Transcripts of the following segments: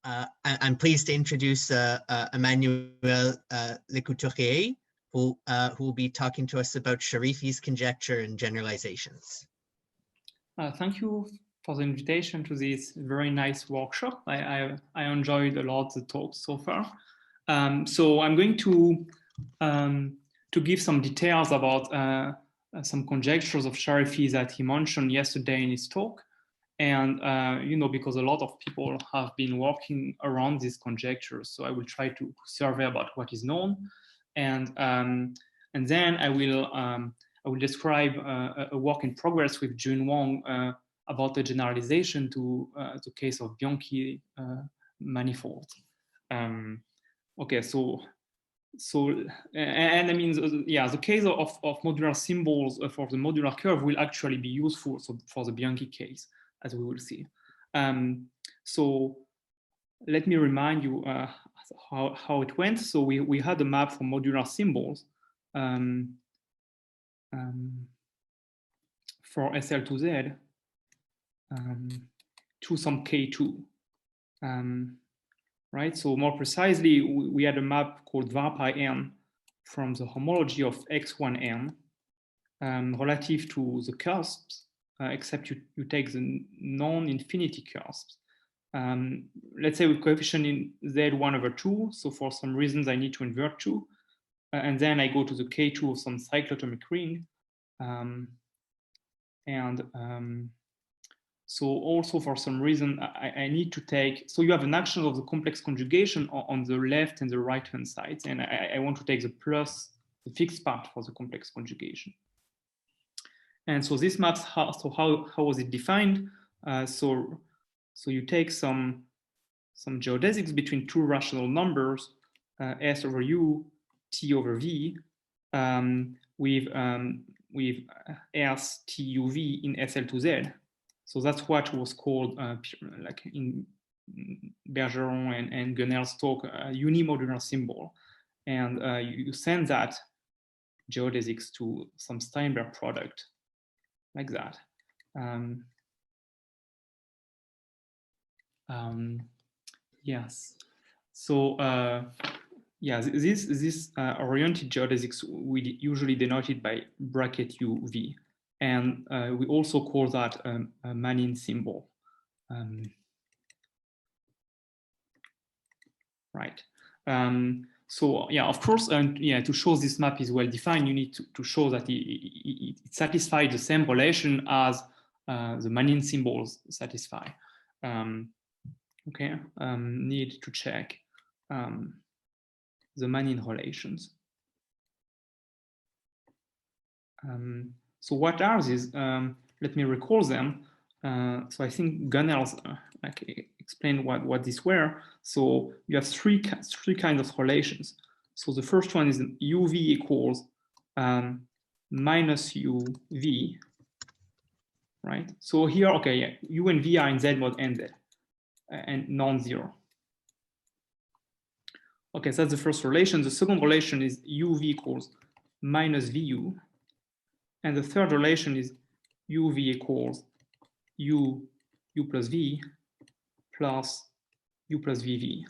I'm pleased to introduce Emmanuel Lecouturier, who will be talking to us about Sharifis conjecture and generalizations. Thank you for the invitation to this very nice workshop. I enjoyed a lot the talk so far. So I'm going to give some details about some conjectures of Sharifis that he mentioned yesterday in his talk. And, you know, because a lot of people have been working around these conjectures. So I will try to survey about what is known. And then I will describe a work in progress with Jun Wang about the generalization to the case of Bianchi manifolds. Okay, so and I mean, yeah, the case of modular symbols for the modular curve will actually be useful for the Bianchi case, as we will see. So let me remind you how it went. So we had a map for modular symbols for SL2Z to some K2. Right, so more precisely, we had a map called var pi n from the homology of x1n relative to the cusps, except you take the non-infinity cusps. Let's say with coefficient in z1/2, so for some reasons I need to invert 2, and then I go to the K2 of some cyclotomic ring, so also for some reason I need to take, so you have an action of the complex conjugation on the left and the right hand sides, and I want to take the plus, the fixed part for the complex conjugation. And so this maps, how was it defined? So you take some geodesics between two rational numbers, S over U, T over V, with S, T, U, V in SL2Z. So that's what was called, like in Bergeron and Gunnell's talk, a unimodular symbol. And you send that geodesics to some Steinberg product, like that. Yes. So yeah, this oriented geodesics we usually denote it by bracket UV. And we also call that a Manin symbol. Right. So yeah, of course, yeah, to show this map is well defined, you need to show that it satisfies the same relation as the Manin symbols satisfy. Okay, need to check the Manin relations. So what are these? Let me recall them. So I think Gunnell's explained what these were. So you have three kinds of relations. So the first one is UV equals minus UV, right? So here, okay, yeah, U and V are in Z mod NZ and non-zero. Okay, so that's the first relation. The second relation is UV equals minus VU. And the third relation is UV equals U plus V plus U plus VV.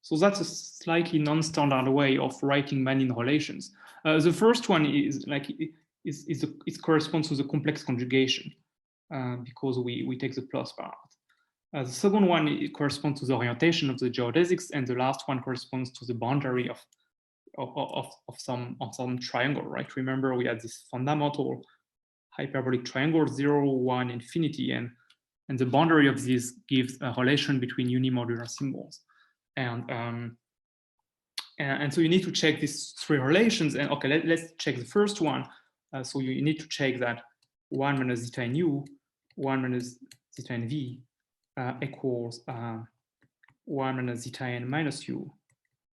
So that's a slightly non-standard way of writing Manin relations. The first one is like it corresponds to the complex conjugation because we take the plus part. The second one, it corresponds to the orientation of the geodesics, and the last one corresponds to the boundary of some triangle, right? Remember, we had this fundamental hyperbolic triangle, 0, 1, infinity, and the boundary of this gives a relation between unimodular symbols. And so you need to check these three relations. And okay, let's check the first one. So you need to check that 1 minus zeta n u, 1 minus zeta n v equals 1 minus zeta n minus u,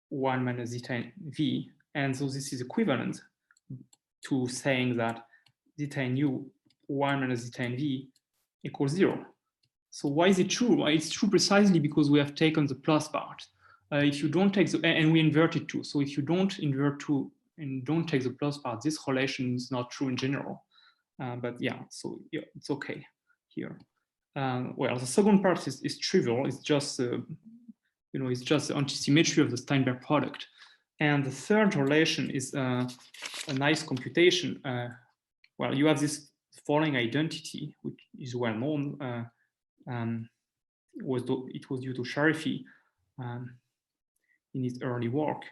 1 minus zeta n v. And so this is equivalent to saying that zeta n u, 1 minus zeta n v equals 0. So why is it true? Well, it's true precisely because we have taken the plus part. If you don't take the, and we inverted 2. So if you don't invert 2 and don't take the plus part, this relation is not true in general. But yeah, so yeah, it's okay here. Well, the second part is trivial. It's just it's just the antisymmetry of the Steinberg product. And the third relation is a nice computation. Well, you have this following identity, which is well known. It was due to Sharifi in his early work.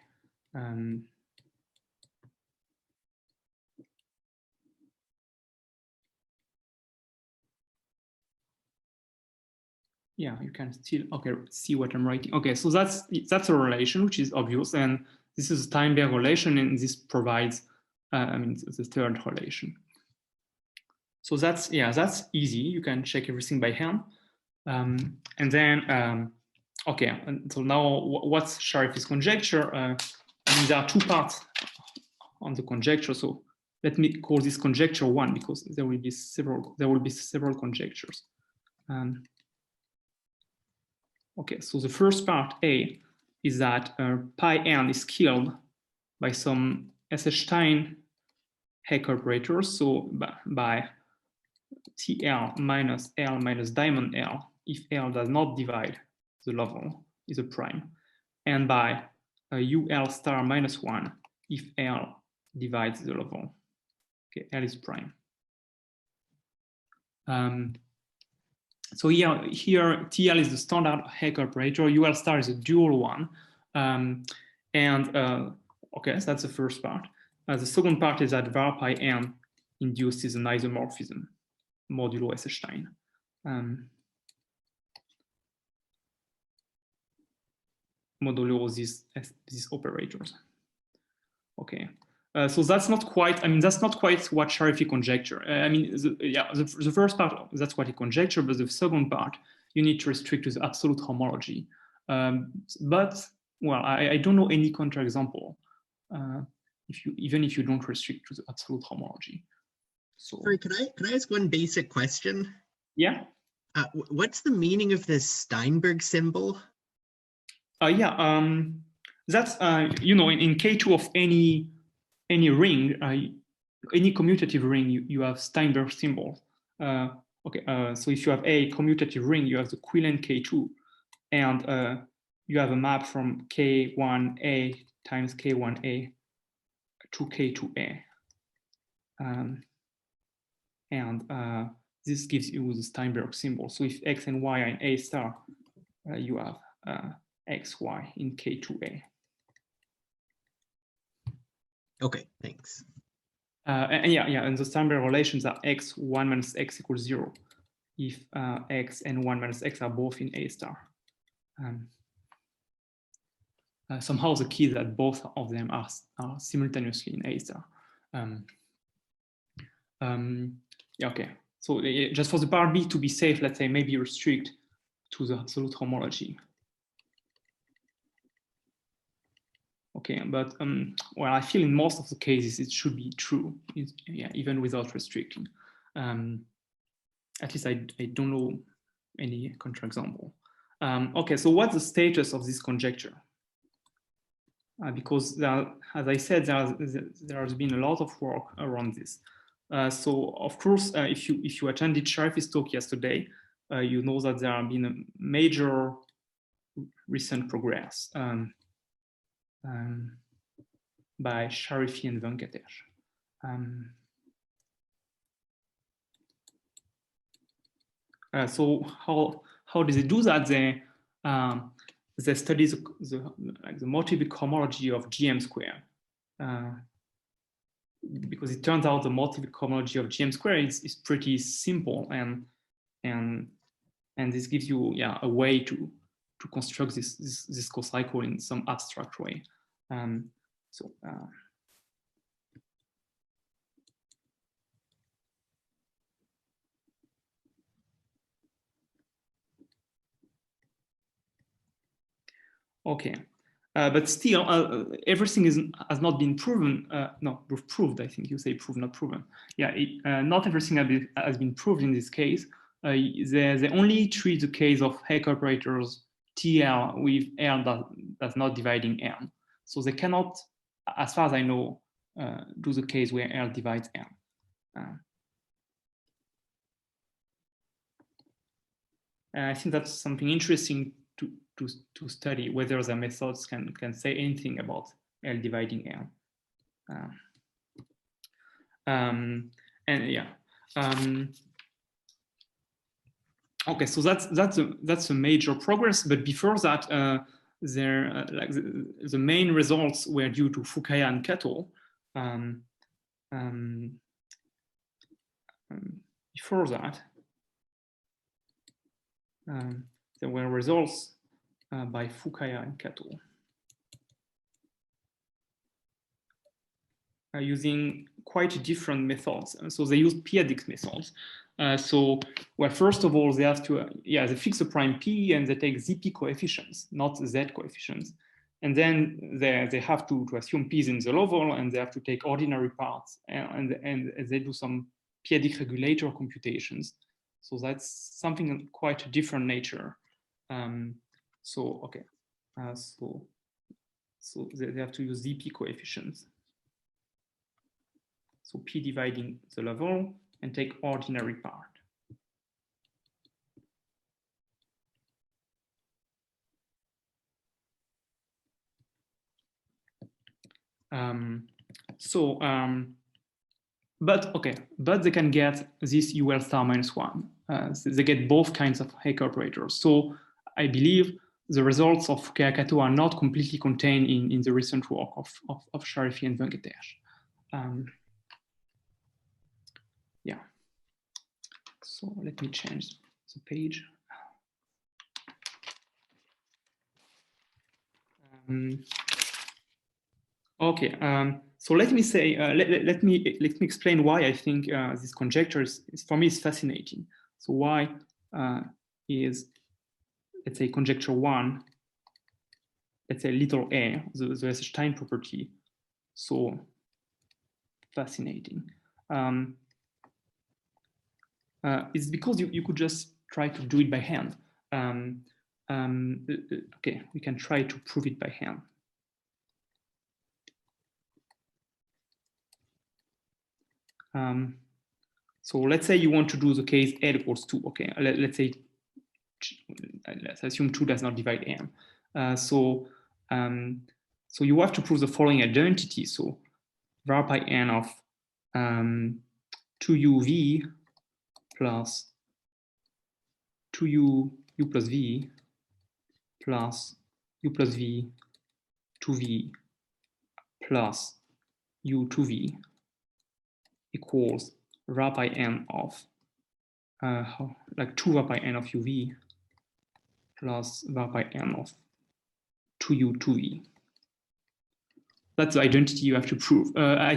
Yeah, you can still see what I'm writing. Okay, so that's a relation which is obvious, and this is a Steinberg relation, and this provides the third relation. So that's easy. You can check everything by hand, and then okay. And so now, what's Sharifis conjecture? There are two parts on the conjecture. So let me call this conjecture 1 because there will be several conjectures. Okay, so the first part, A, is that pi n is killed by some Eisenstein Heck operators, so by TL minus L minus diamond L, if L does not divide the level, is a prime, and by UL star minus 1, if L divides the level. Okay, L is prime. So here TL is the standard Heck operator, UL star is a dual one. Okay, so that's the first part. The second part is that var pi n induces an isomorphism, modulo Eisenstein. Modulo these operators. Okay. So that's not quite, that's not quite what Sharifi conjecture. The first part, that's what he conjectured, but the second part, you need to restrict to the absolute homology. But, well, I don't know any counterexample, even if you don't restrict to the absolute homology. So, sorry, can I ask one basic question? Yeah. What's the meaning of this Steinberg symbol? That's, in K2 of any ring, any commutative ring, you have Steinberg symbol. So if you have a commutative ring, you have the equivalent K2, and you have a map from K1A times K1A to K2A. This gives you the Steinberg symbol. So if X and Y are in A star, you have X, Y in K2A. Okay, thanks. And the Steinberg relations are X, 1 minus X equals 0 if X and 1 minus X are both in A star. Somehow the key is that both of them are simultaneously in A star. Okay. So just for the part B to be safe, let's say maybe restrict to the absolute homology. Okay, but well, I feel in most of the cases it should be true, even without restricting. At least I don't know any counterexample. Okay, so what's the status of this conjecture? Because as I said, there has been a lot of work around this. So of course, if you attended Sharifis talk yesterday, you know that there have been a major recent progress by Sharifi and Venkatesh. So how do they do that? They study the motivic cohomology of GM square, because it turns out the motivic cohomology of GM square is pretty simple, and this gives you a way to construct this cocycle in some abstract way. Okay, but still, everything has not been proven. No, proved. I think you say proved, not proven. Yeah, not everything has been proved in this case. They only treat the case of Heck operators TL with L that's not dividing N. So they cannot, as far as I know, do the case where L divides N. I think that's something interesting to study whether the methods can say anything about L dividing L. And yeah. Okay, so that's a major progress. But before that, like the main results were due to Fukaya and Kato. Before that, there were results by Fukaya and Kato using quite different methods. So they use p-adic methods. Well, first of all, they have to, they fix a prime p and they take zp coefficients, not z coefficients. And then they have to assume p's in the level, and they have to take ordinary parts, and they do some p-adic regulator computations. So that's something of quite a different nature. So they have to use zp coefficients. So p dividing the level and take ordinary part. But they can get this UL star -1. They get both kinds of Hecke operators. So I believe the results of Fukaya Kato are not completely contained in the recent work of Sharifi and Venkatesh. Yeah. So let me change the page. Okay. So let me say, let me explain why I think this conjecture is for me is fascinating. So why is, let's say, conjecture 1, let's say little a, the Eisenstein property, so fascinating? It's because you could just try to do it by hand. Okay, we can try to prove it by hand. So let's say you want to do the case L equals 2. Okay, let's say, let's assume 2 does not divide M. So you have to prove the following identity. So var by n of 2uv plus 2u plus v plus u plus v 2v plus u 2v equals var by n of like 2 var by n of uv plus var by n of 2u 2v. That's the identity you have to prove.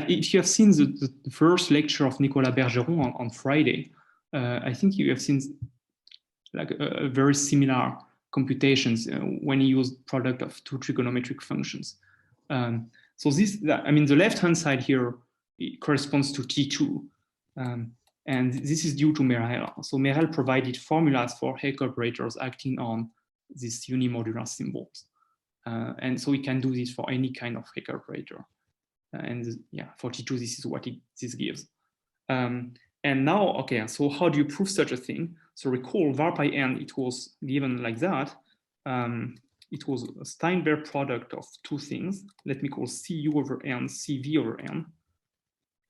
If you have seen the first lecture of Nicolas Bergeron on Friday, I think you have seen like a very similar computations when he used product of two trigonometric functions. So this, I mean, the left-hand side here corresponds to T2. And this is due to Merel. So Merel provided formulas for Hecke operators acting on these unimodular symbols. And so we can do this for any kind of Hecke operator. And yeah, for T2, this is what this gives. And now, okay, so how do you prove such a thing? So recall var by n, it was given like that. It was a Steinberg product of two things. Let me call Cu over n, Cv over n.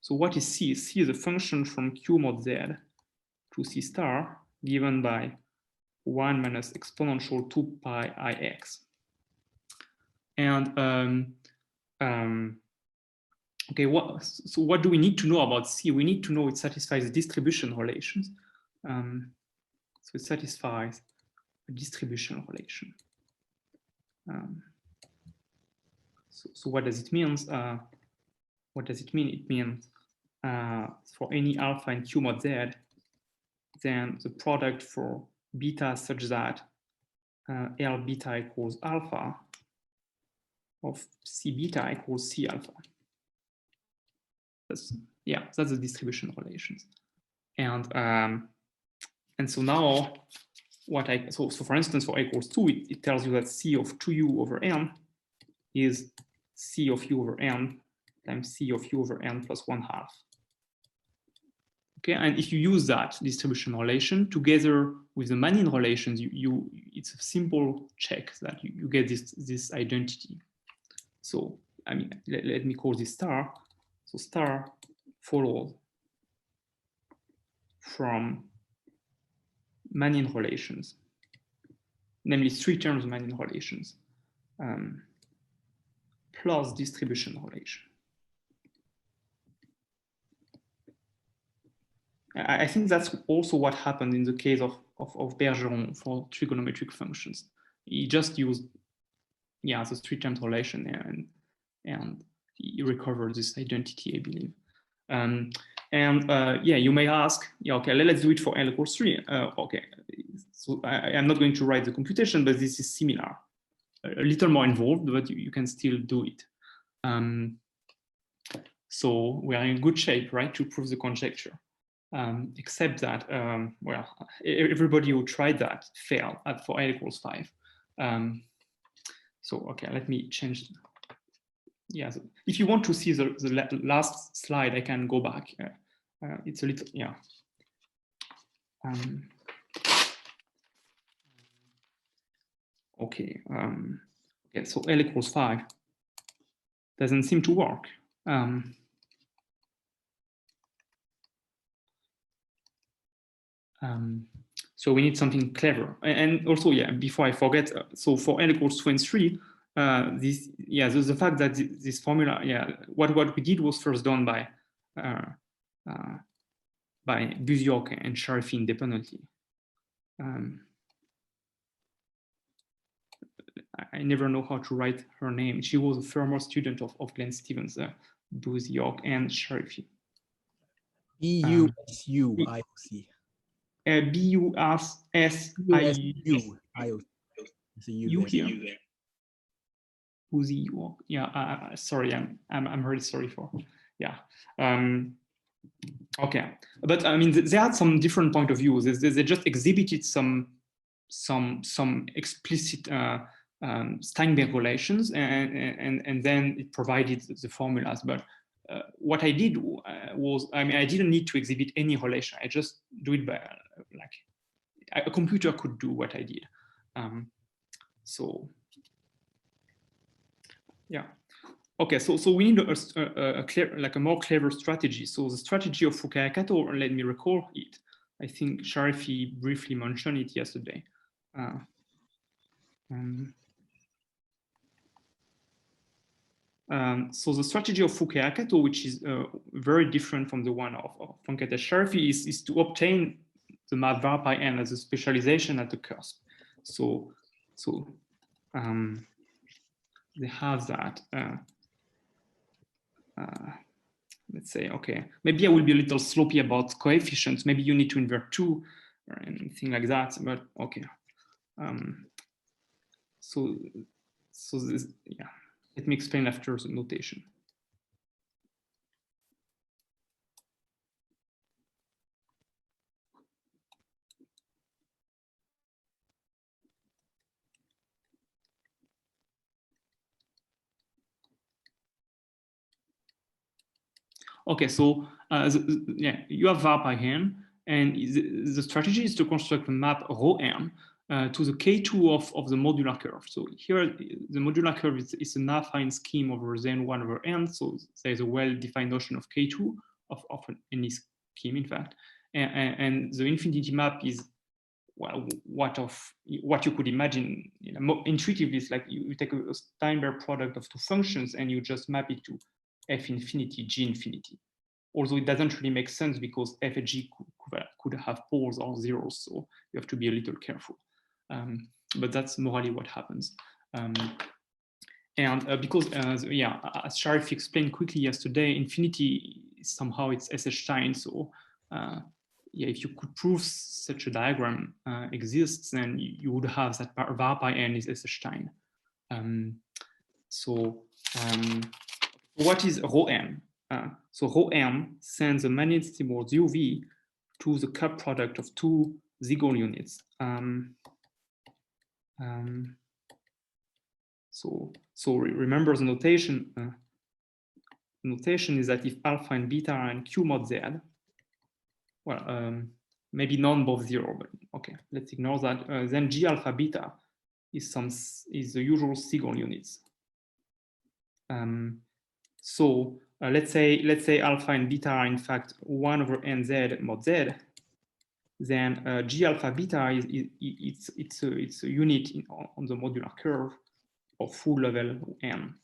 So what is C? C is a function from Q mod Z to C star given by 1 minus exponential 2 pi ix. And okay, so what do we need to know about C? We need to know it satisfies the distribution relations. So it satisfies a distribution relation. So what does it mean? What does it mean? It means for any alpha in Q mod Z, then the product for beta such that L beta equals alpha of C beta equals C alpha. That's the distribution relations. And so now so for instance, for A equals 2, it tells you that C of 2u over n is C of u over n times C of u over n plus 1/2. Okay, and if you use that distribution relation together with the Manin relations, it's a simple check that you get this identity. So I mean, let me call this star. So star follows from Manin relations, namely 3 terms Manin relations, plus distribution relation. I think that's also what happened in the case of Bergeron for trigonometric functions. He just used, yeah, the 3 terms relation and he recovered this identity, I believe. Yeah, you may ask, yeah, okay, let's do it for L equals 3. Okay, so I'm not going to write the computation, but this is similar, a little more involved, but you can still do it. So we are in good shape, right, to prove the conjecture. Except that, well, everybody who tried that failed for L equals 5. So, okay, let me change. Yeah, so if you want to see the last slide, I can go back. It's a little, yeah. Okay, okay, so L equals 5 doesn't seem to work. So we need something clever. And also, yeah, before I forget, so for L equals 2 and 3, this, yeah, the fact that this formula, yeah, what we did was first done by Mazur and Sharifi independently. I never know how to write her name. She was a former student of Glenn Stevens, Mazur and Sharifi. B-U-S-U-I-O-C. B-U-S-S-I-U here. Uzi, yeah. Sorry, I'm really sorry for. Yeah. Okay, but I mean, they had some different point of views. They just exhibited some explicit Steinberg relations, and then it provided the formulas. But what I did was, I mean, I didn't need to exhibit any relation. I just do it by like a computer could do what I did. So yeah. Okay, so we need a more clever strategy. So the strategy of Fukaya-Kato, let me recall it. I think Sharifi briefly mentioned it yesterday. So the strategy of Fukaya-Kato, which is very different from the one of Sharifi, is to obtain the map var by n as a specialization at the cusp. So they have that. Let's say, okay, maybe I will be a little sloppy about coefficients. Maybe you need to invert 2 or anything like that, but okay. So this, yeah, let me explain after the notation. Okay, so yeah, you have var by n, and the strategy is to construct a map rho n to the K2 of the modular curve. So here, the modular curve is an affine scheme over Zn 1 over n. So there's a well-defined notion of K2 of any scheme, in fact, and the infinity map is, well, what you could imagine, you know, intuitively. It's like you take a Steinberg product of 2 functions and you just map it to f infinity, g infinity. Although it doesn't really make sense because f and g could have poles or zeros, so you have to be a little careful. But that's morally what happens. Because, yeah, as Sharifi explained quickly yesterday, infinity somehow it's Eisenstein. So yeah, if you could prove such a diagram exists, then you would have that var by n is Eisenstein. What is rho m? So rho m sends a Manin symbol uv to the cup product of 2 Siegel units. So remember the notation. Notation is that if alpha and beta are in Q mod z, well, maybe none both 0, but okay, let's ignore that. Then G alpha beta is the usual single units. So let's say alpha and beta are in fact 1 over nz mod z. Then G alpha beta it's a unit on the modular curve of full level n.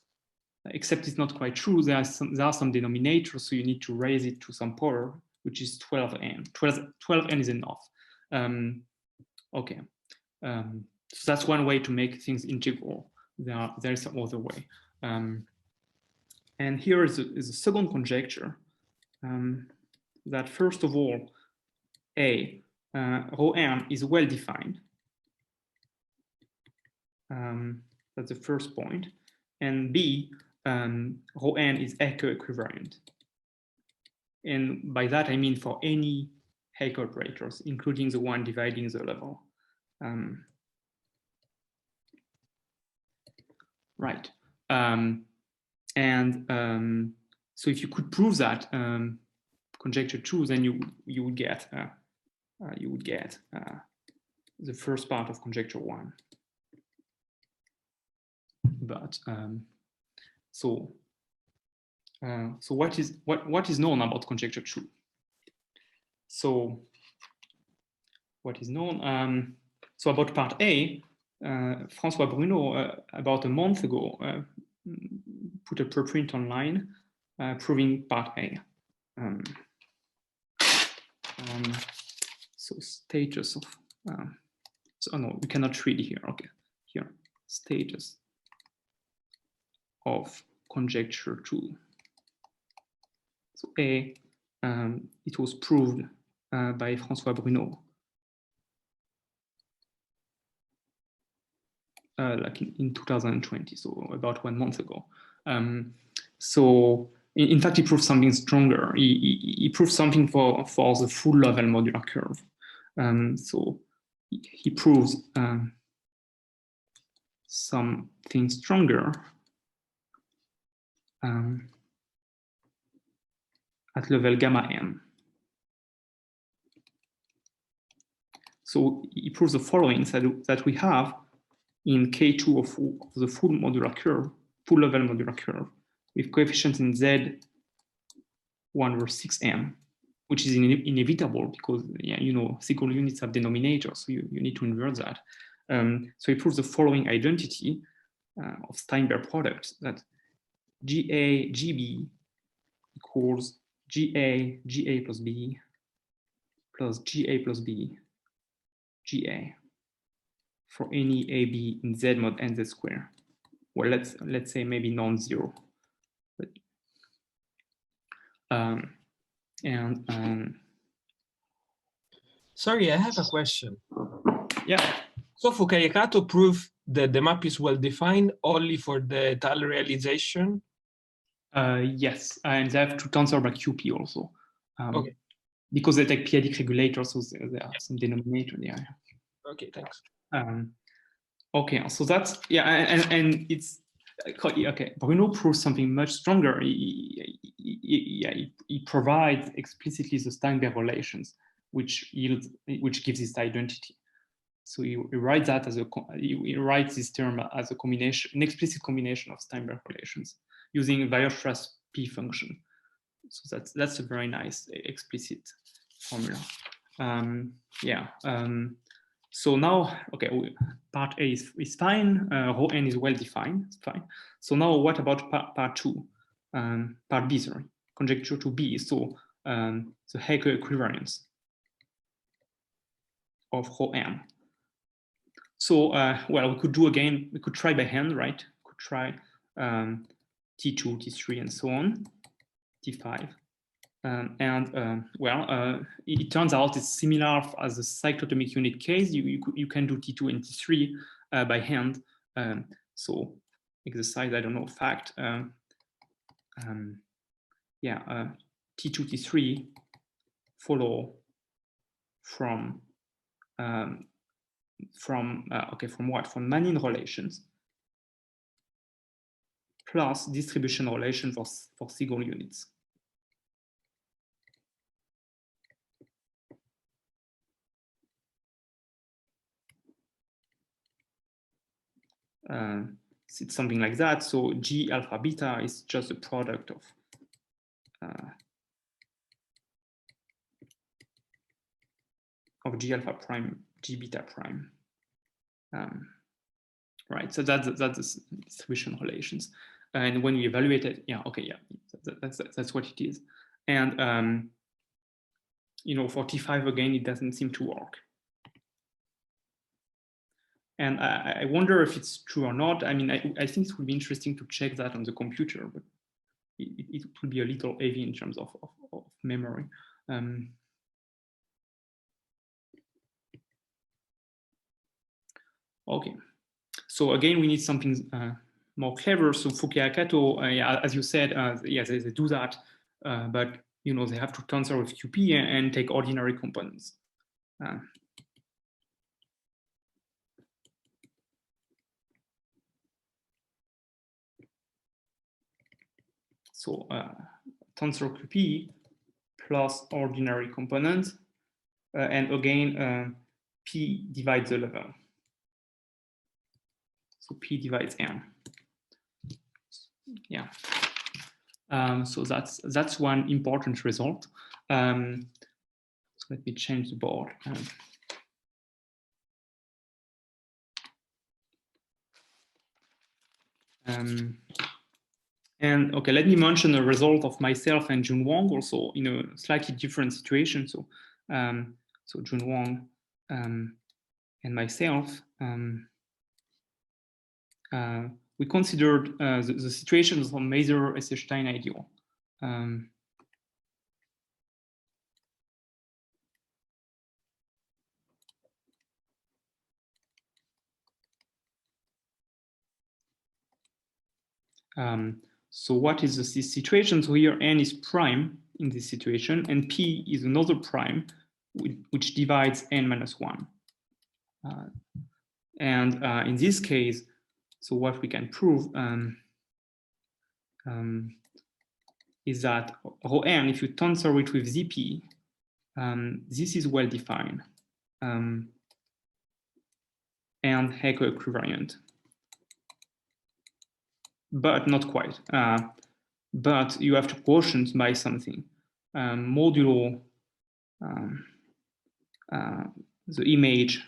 Except it's not quite true. There are some denominators, so you need to raise it to some power, which is 12n. 12n is enough. Okay, so that's one way to make things integral. There is some other way. And here is a second conjecture that first of all, A, rho n is well defined. That's the first point. And B, rho n is eco-equivalent. And by that, I mean for any Hecke operators, including the one dividing the level. Right. So if you could prove that conjecture 2, then you would get the first part of conjecture 1. But so what is known about conjecture 2? So what is known? So about part A, François Bruno about a month ago put a preprint online proving part A. So status of so no, we cannot read here. Okay, here status of conjecture 2. So A, it was proved by François Bruno, like in 2020, so about 1 month ago. So in fact, he proved something stronger. He proved something for the full level modular curve. So he proves something stronger at level gamma m. So he proves the following, that we have in K2 of the full modular curve, full level modular curve, with coefficients in Z 1 over 6m, which is inevitable because, yeah, you know, single units have denominators, so you need to invert that. So he proves the following identity of Steinberg products, that GA, GB equals GA, GA plus B plus GA plus B, GA for any AB in Z mod NZ square. Well, let's say maybe non-zero. But, Sorry, I have a question. Yeah. So Fukayakato proved that the map is well defined only for the Tal realization? Yes, and they have to tensor by QP also. Okay. Because they take p-adic regulators, so there are some denominator there. Okay, thanks. Okay, so that's, yeah, and it's, okay, Bruno proves something much stronger. He provides explicitly the Steinberg relations, which gives this identity. So he writes that as he writes this term as a combination, an explicit combination of Steinberg relations using Weierstrass P function. So that's a very nice explicit formula. So now, okay, part A is fine. Rho n is well defined. It's fine. So now, what about part 2? Part B, sorry, conjecture 2B. So the Hecke equivalence of Rho n. So well, we could do again. We could try by hand, right? We could try T2, T3, and so on. T5. It turns out it's similar as the cyclotomic unit case. You can do T2 and T3 by hand. So exercise, I don't know, fact. T2, T3 follow from what? From Manin relations plus distribution relation for single units. it's something like that. So G alpha beta is just the product of G alpha prime, G beta prime. Right, so that's the distribution relations. And when we evaluate it, yeah, okay, yeah, that's what it is. And you know, for T5 again, it doesn't seem to work. And I wonder if it's true or not. I mean, I think it would be interesting to check that on the computer, but it would be a little heavy in terms of memory. Okay, so again, we need something more clever. So Fukuyakato, yeah, as you said, yeah, they do that, but you know, they have to tensor with QP and take ordinary components. So tensor QP plus ordinary component, and again, P divides the level. So P divides N. Yeah. So that's one important result. So let me change the board. And okay, let me mention a result of myself and Jun Wang also in a slightly different situation. So, so Jun Wang and myself, we considered the situations of Mazur Eisenstein ideal. So what is this situation? So here n is prime in this situation, and p is another prime which divides n minus 1. And in this case, so what we can prove is that rho n, if you tensor it with zp, this is well defined and eco-equivariant, but not quite. But you have to quotient by something. Modulo the image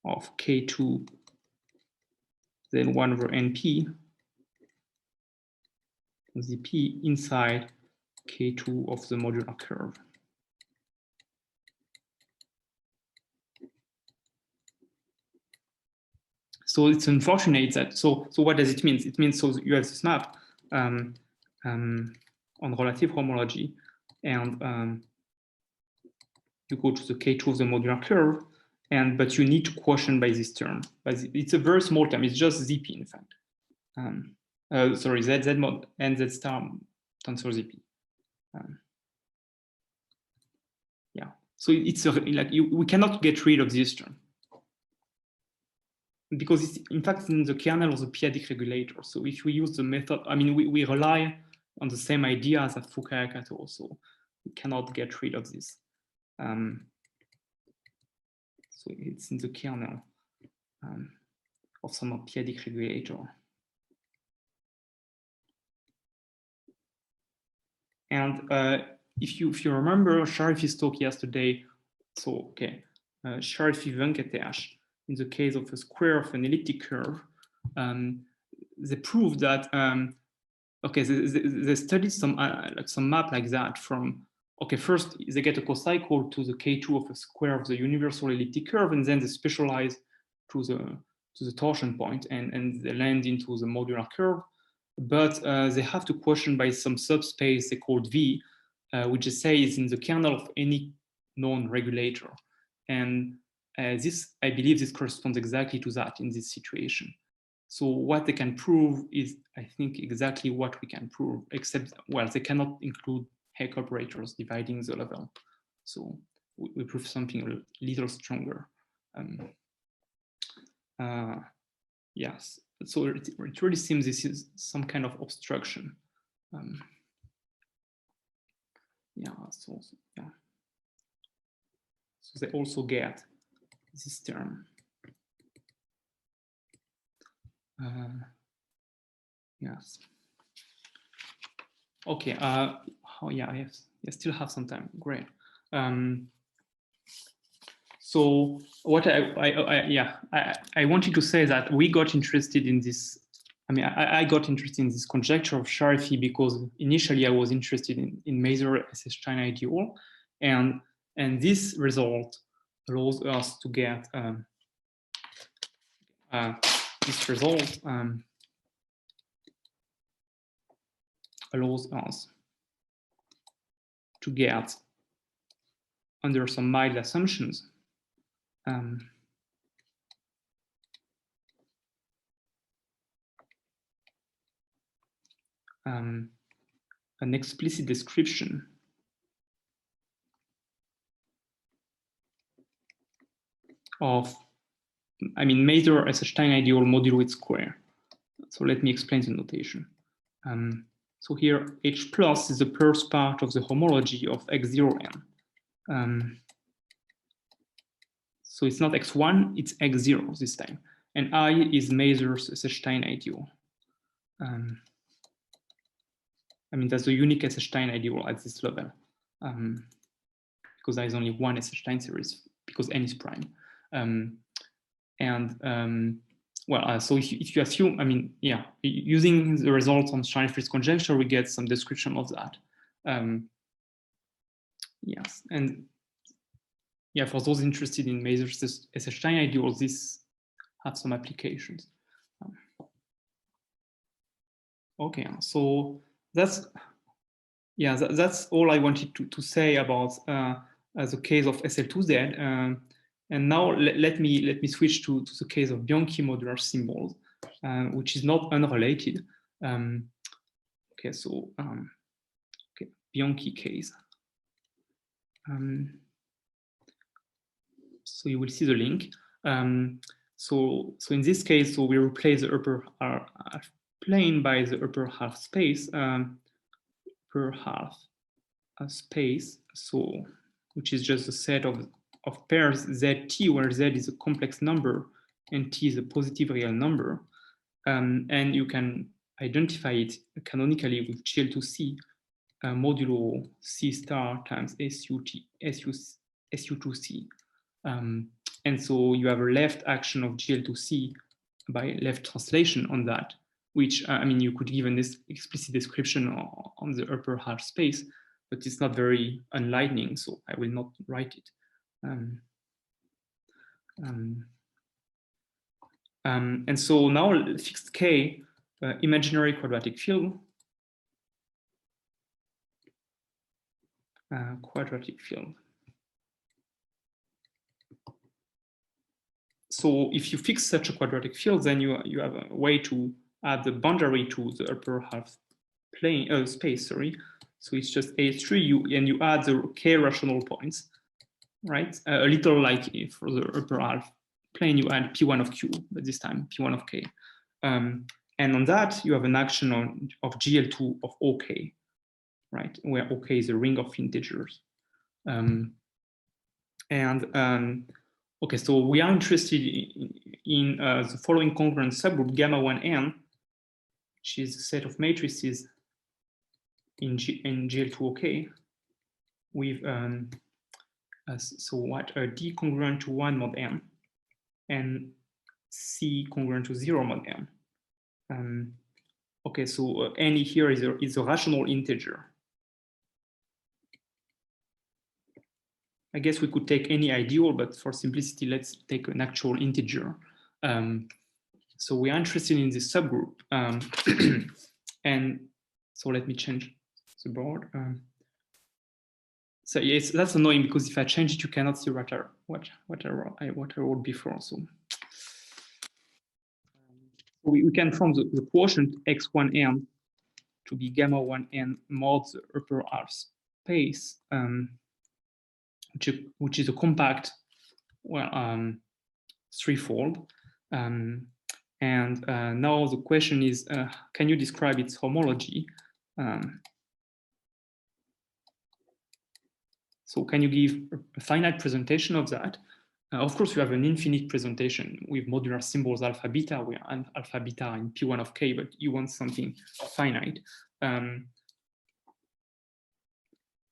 of K2, then 1 over NP, the P inside K2 of the modular curve. So it's unfortunate that, so what does it mean? It means, so you have this map on relative homology, and you go to the K2 of the modular curve, but you need to quotient by this term. But it's a very small term, it's just ZP in fact. Sorry, Z mod and Z star tensor ZP. Yeah, so it's like we cannot get rid of this term, because it's in fact in the kernel of the p-adic regulator. So if we use the method, I mean, we rely on the same idea as at Fukuyakato, so we cannot get rid of this. So it's in the kernel of some p-adic regulator. And if you remember Sharifis talk yesterday, so okay, Sharifi Venkatesh, in the case of a square of an elliptic curve, they proved that okay, they studied some like some map like that from, okay, first they get a cocycle to the K2 of a square of the universal elliptic curve, and then they specialize to the torsion point, and they land into the modular curve. But they have to quotient by some subspace they called V, which they say is in the kernel of any known regulator. And this, I believe this corresponds exactly to that in this situation. So what they can prove is, I think, exactly what we can prove, except, well, they cannot include Heck operators dividing the level. So we prove something a little stronger. Yes, so it really seems this is some kind of obstruction. Yeah, so yeah. So they also get this term. Yes. Okay. Oh yeah, I still have some time. Great. So what I wanted to say that we got interested in this. I mean, I got interested in this conjecture of Sharifi because initially I was interested in Mazur Eisenstein ideal, and this result allows us to get this result allows us to get, under some mild assumptions, an explicit description of, I mean, Mazur Eisenstein ideal modulo its square. So let me explain the notation. So here, H plus is the first part of the homology of x0n. So it's not x1, it's x0 this time. And I is Mazur's Eisenstein ideal. I mean, that's the unique Eisenstein ideal at this level, because there is only one Eisenstein series, because n is prime. Well, so if you assume, I mean, yeah, using the results on Sharifis conjecture, we get some description of that. Yes, and yeah, for those interested in Mazur's Eisenstein ideal, this have some applications. Okay, so that's all I wanted to say about the case of SL2Z. And now let me switch to the case of Bianchi modular symbols, which is not unrelated. Okay, so okay, Bianchi case. So you will see the link. So in this case, so we replace the upper half plane by the upper half space, space. So which is just a set of pairs zt, where z is a complex number and t is a positive real number. And you can identify it canonically with GL2C modulo C star times SU2C. And so you have a left action of GL2C by left translation on that, which, I mean, you could give an explicit description on the upper half space, but it's not very enlightening, so I will not write it. And so now fixed K, imaginary quadratic field, So if you fix such a quadratic field, then you have a way to add the boundary to the upper half plane space. Sorry, so it's just A3, and you add the K rational points, right? A little like for the upper half plane, you add P1 of Q, but this time P1 of K. And on that, you have an action of GL2 of OK, right? Where OK is a ring of integers. Okay, so we are interested in the following congruent subgroup, gamma 1n, which is a set of matrices in GL2 OK with so what D congruent to 1 mod n and C congruent to 0 mod n. Okay, so n here is a rational integer. I guess we could take any ideal, but for simplicity, let's take an actual integer. So we are interested in this subgroup. And so let me change the board. So yes, that's annoying because if I change it, you cannot see what I wrote before. So we can form the quotient x1n to be gamma 1n mod the upper half space, which is a compact, well, threefold. And now the question is, can you describe its homology? So can you give a finite presentation of that? Of course, you have an infinite presentation with modular symbols alpha beta, where alpha beta are in P1 of K, but you want something finite.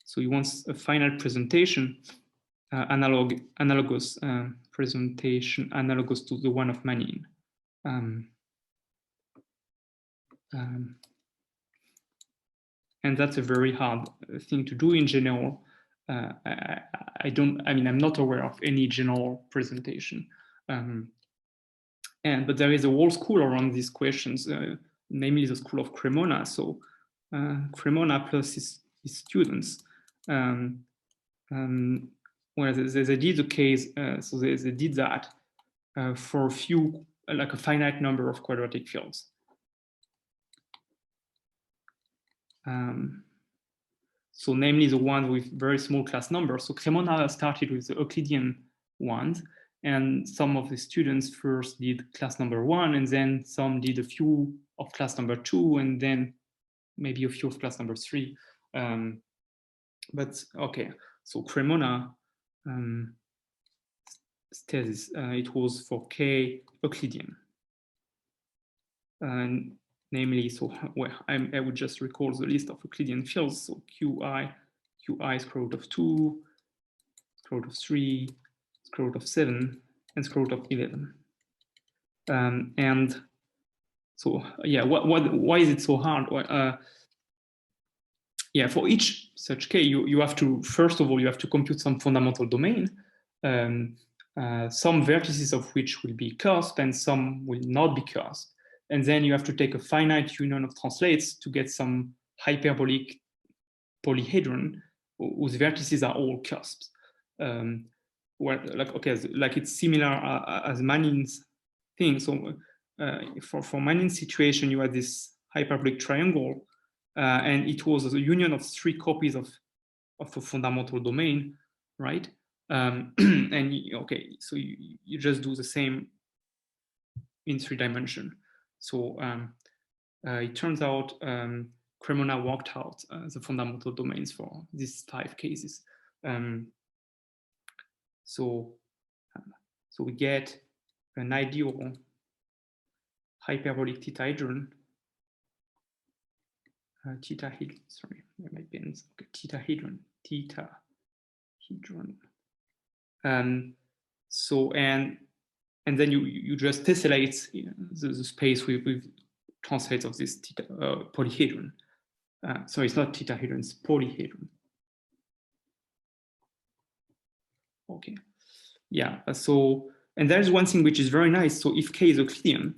So you want a finite presentation, analogous presentation, analogous to the one of Manin. And that's a very hard thing to do in general. I'm not aware of any general presentation. But there is a whole school around these questions, namely the school of Cremona. So Cremona plus his students, where they did the case, so they did that for a few, like a finite number of quadratic fields. So namely the ones with very small class numbers. So Cremona started with the Euclidean ones, and some of the students first did class number 1, and then some did a few of class number 2, and then maybe a few of class number 3. But okay, so Cremona thesis, it was for K Euclidean. Namely, so well, I would just recall the list of Euclidean fields. So Qi square root of 2, square root of 3, square root of 7, and square root of 11. And so yeah, why is it so hard? Yeah, for each such K, you have to, first of all, you have to compute some fundamental domain, some vertices of which will be cusped and some will not be cusped. And then you have to take a finite union of translates to get some hyperbolic polyhedron whose vertices are all cusps. Where, like it's similar as Manin's thing. So for Manin's situation, you had this hyperbolic triangle, and it was a union of 3 copies of a fundamental domain, right? And okay, so you just do the same in 3 dimensions. So it turns out Cremona worked out the fundamental domains for these 5 cases. So we get an ideal hyperbolic thetaedron. Sorry, my pens. Okay, thetaedron. So and then you just tessellate the space with translates of this polyhedron. So it's not thetaedron, it's polyhedron. Okay, yeah. So, and there's one thing which is very nice. So if K is Euclidean,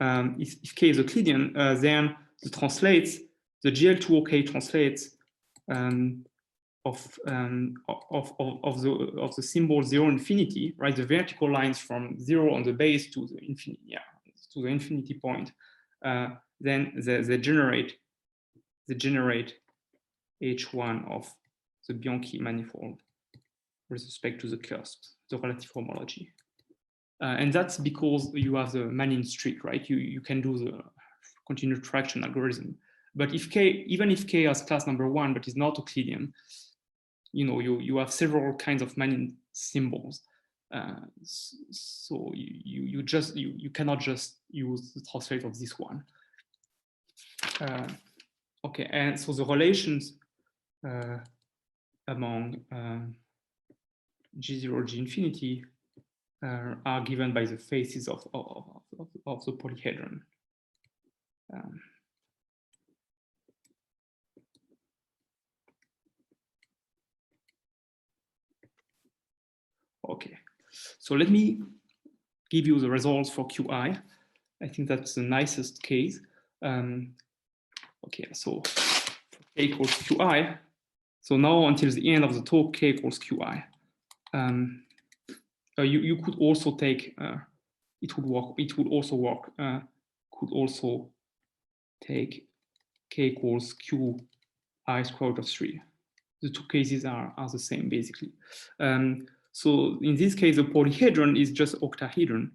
if K is Euclidean, then the translates, the GL2OK translates of the symbol 0 infinity, right? The vertical lines from 0 on the base to the infinity, yeah, to the infinity point. Then they generate H1 of the Bianchi manifold with respect to the cusps, the relative homology. And that's because you have the Manin streak, right? You can do the continued traction algorithm. But if K, even if K has class number 1 but is not Euclidean, you know, you have several kinds of Manin symbols. So you cannot just use the translate of this one. Okay, and so the relations among G0, G infinity are given by the faces of the polyhedron. Okay, so let me give you the results for Qi. I think that's the nicest case. Okay, so K equals Qi. So now until the end of the talk, K equals Qi. You could also take, it would also work, could also take K equals Qi square root of 3. The 2 cases are the same, basically. So in this case, the polyhedron is just octahedron.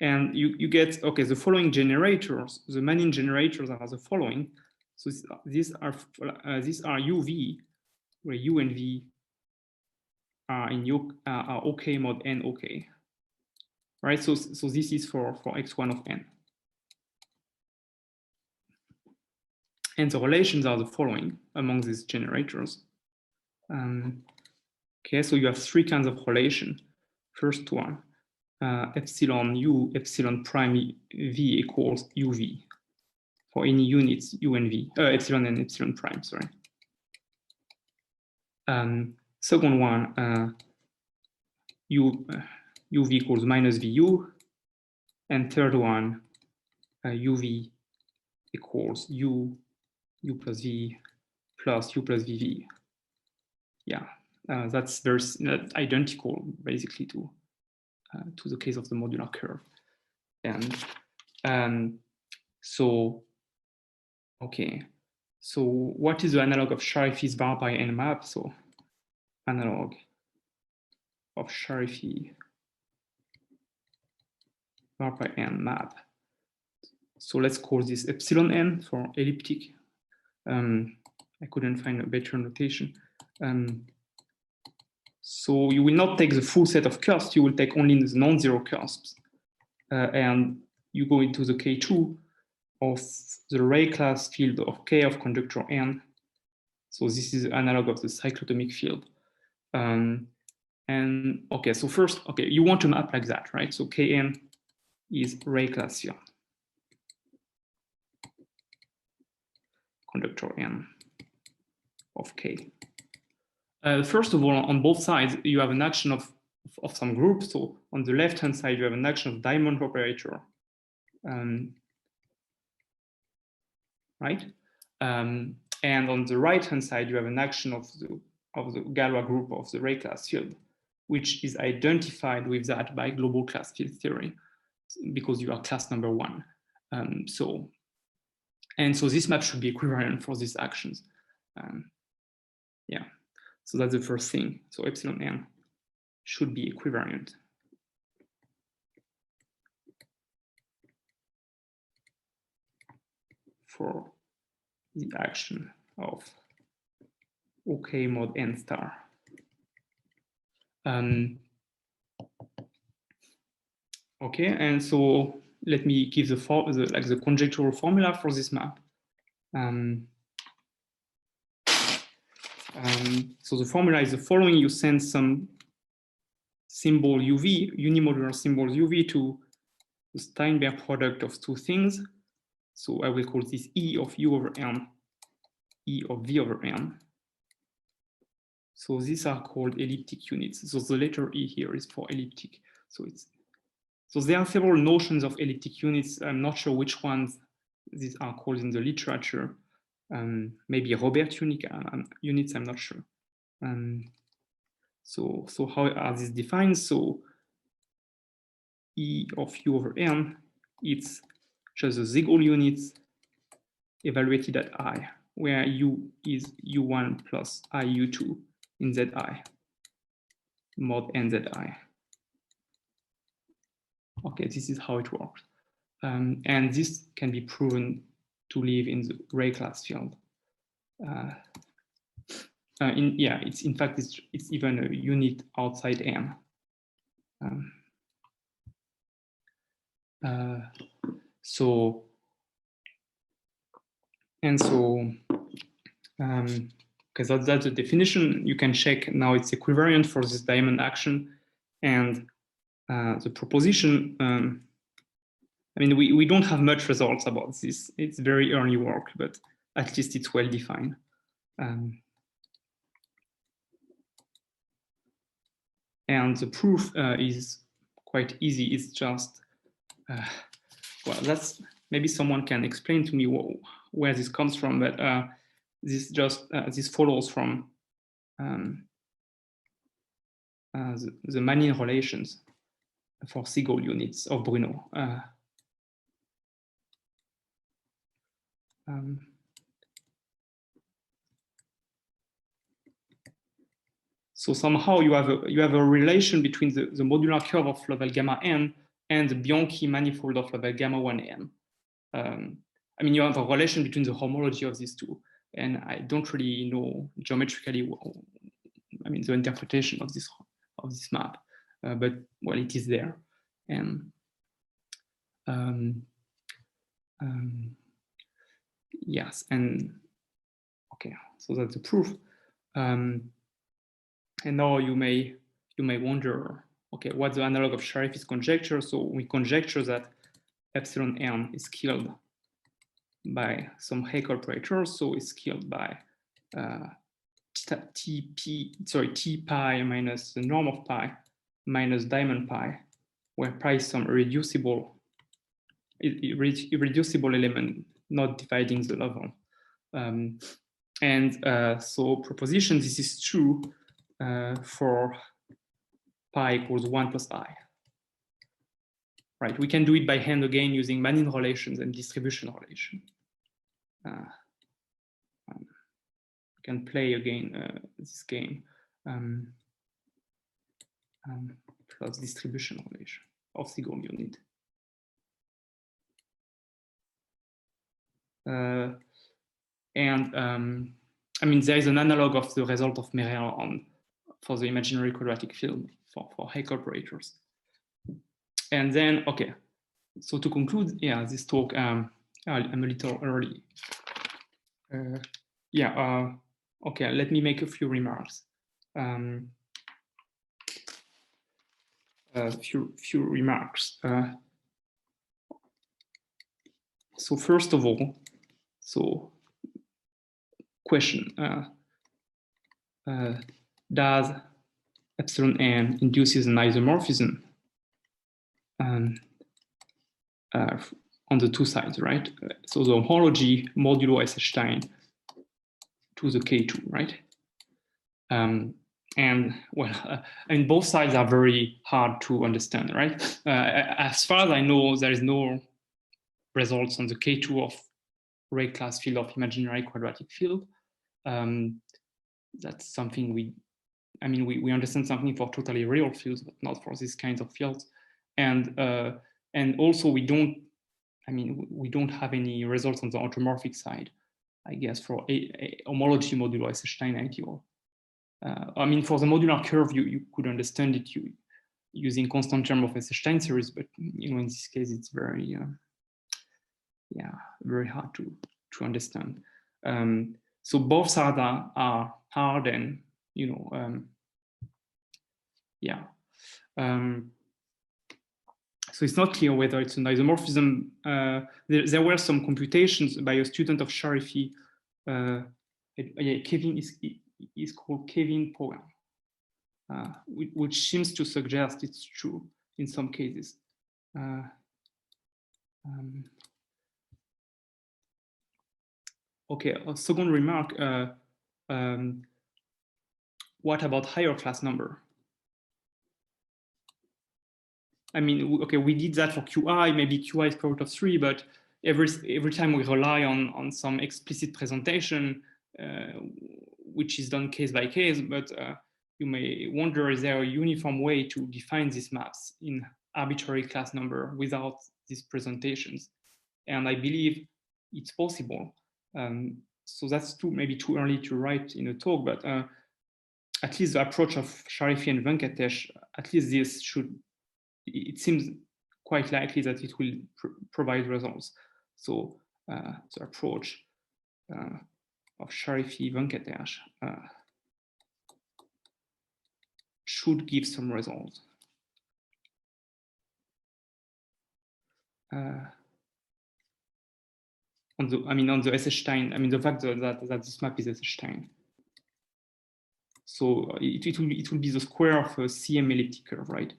And you get, okay, the following generators, the Manin generators are the following. So these are UV where U and V are in are OK mod n OK. Right, so this is for x1 of n. And the relations are the following among these generators. Okay, so you have three kinds of relation. First one, epsilon u, epsilon prime v equals uv for any units u and v, epsilon and epsilon prime, sorry. Second one, uv equals minus vu. And third one, uv equals u plus v plus u plus vv. Yeah, that's very identical basically to the case of the modular curve. And so, okay, so what is the analog of Sharifis var by n map? So analog of Sharifi var by n map. So let's call this epsilon n for elliptic. I couldn't find a better notation. So you will not take the full set of cusps, you will take only the non-zero cusps. And you go into the K2 of the ray class field of K of conjecture n. So this is the analog of the cyclotomic field. And okay, so first, okay, you want to map like that, right? So Kn is ray class field. Conjecture n of K. First of all, on both sides, you have an action of some group. So on the left-hand side, you have an action of diamond operator, right? And on the right-hand side, you have an action of the Galois group of the ray class field, which is identified with that by global class field theory, because you are class number one. So this map should be equivalent for these actions. Yeah. So that's the first thing. So epsilon n should be equivalent. For the action of OK mod n star. Okay, and so let me give the conjectural formula for this map. So the formula is the following: you send some symbol UV, unimodular symbols UV, to the Steinberg product of two things. So I will call this E of U over n, E of V over n. So these are called elliptic units. So the letter E here is for elliptic. So there are several notions of elliptic units. I'm not sure which ones these are called in the literature. Maybe Robert units, I'm not sure. So how are these defined? So E of U over n, it's just the Siegel units evaluated at I, where U is U1 plus I U2 in Zi, mod NZI. Okay, this is how it works. And this can be proven to live in the ray class field. In fact, it's even a unit outside N. Because that's the definition. You can check now it's equivalent for this diamond action, and the proposition. I mean, we don't have much results about this. It's very early work, but at least it's well defined. And the proof is quite easy. It's just, well, that's maybe someone can explain to me where this comes from, but this follows from the Manin relations for Siegel units of Bruno. So somehow you have a relation between the modular curve of level gamma n and the Bianchi manifold of level gamma 1n. I mean, you have a relation between the homology of these two. and I don't really know geometrically, I mean, the interpretation of this map, but well, it is there. And yes, and okay, so that's the proof. And now you may wonder, okay, what's the analog of Sharifis conjecture? So we conjecture that epsilon n is killed by some Hecke operators, so it's killed by t pi minus the norm of pi minus diamond pi, where pi is some irreducible element not dividing the level. So proposition, this is true for pi equals 1 plus I. Right, we can do it by hand again using Manin relations and distribution relation. We can play again this game plus distribution relation of the goal unit. I mean, there is an analog of the result of Merrill for the imaginary quadratic field for Hecke operators. And then, okay, so to conclude, yeah, this talk, I'm a little early. Okay, let me make a few remarks. Few remarks. So first of all, so question, does epsilon n induces an isomorphism on the two sides, right? So the homology modulo Eisenstein to the K2, right? And well, I mean, both sides are very hard to understand, right? As far as I know, there is no results on the K2 of Ray class field of imaginary quadratic field. That's something we understand something for totally real fields, but not for these kinds of fields. And also we don't have any results on the automorphic side, I guess, for a homology modulo Eisenstein ideal. I mean, for the modular curve, you could understand it using constant term of Eisenstein series, but in this case, it's very, very hard to understand. So both sides are hard, and so it's not clear whether it's an isomorphism. There were some computations by a student of Sharifi. Kevin is called Kevin Pogan, which seems to suggest it's true in some cases. Okay, a second remark. What about higher class number? I mean, okay, we did that for Qi, maybe Qi is square root of 3, but every time we rely on some explicit presentation, which is done case by case, but you may wonder, is there a uniform way to define these maps in arbitrary class number without these presentations? And I believe it's possible. So that's maybe too early to write in a talk, but at least the approach of Sharifi and Venkatesh, at least this it seems quite likely that it will provide results. So the approach of Sharifi Venkatesh should give some results. On the Eisenstein, the fact that this map is Eisenstein. So it will be the square of a CM elliptic curve, right?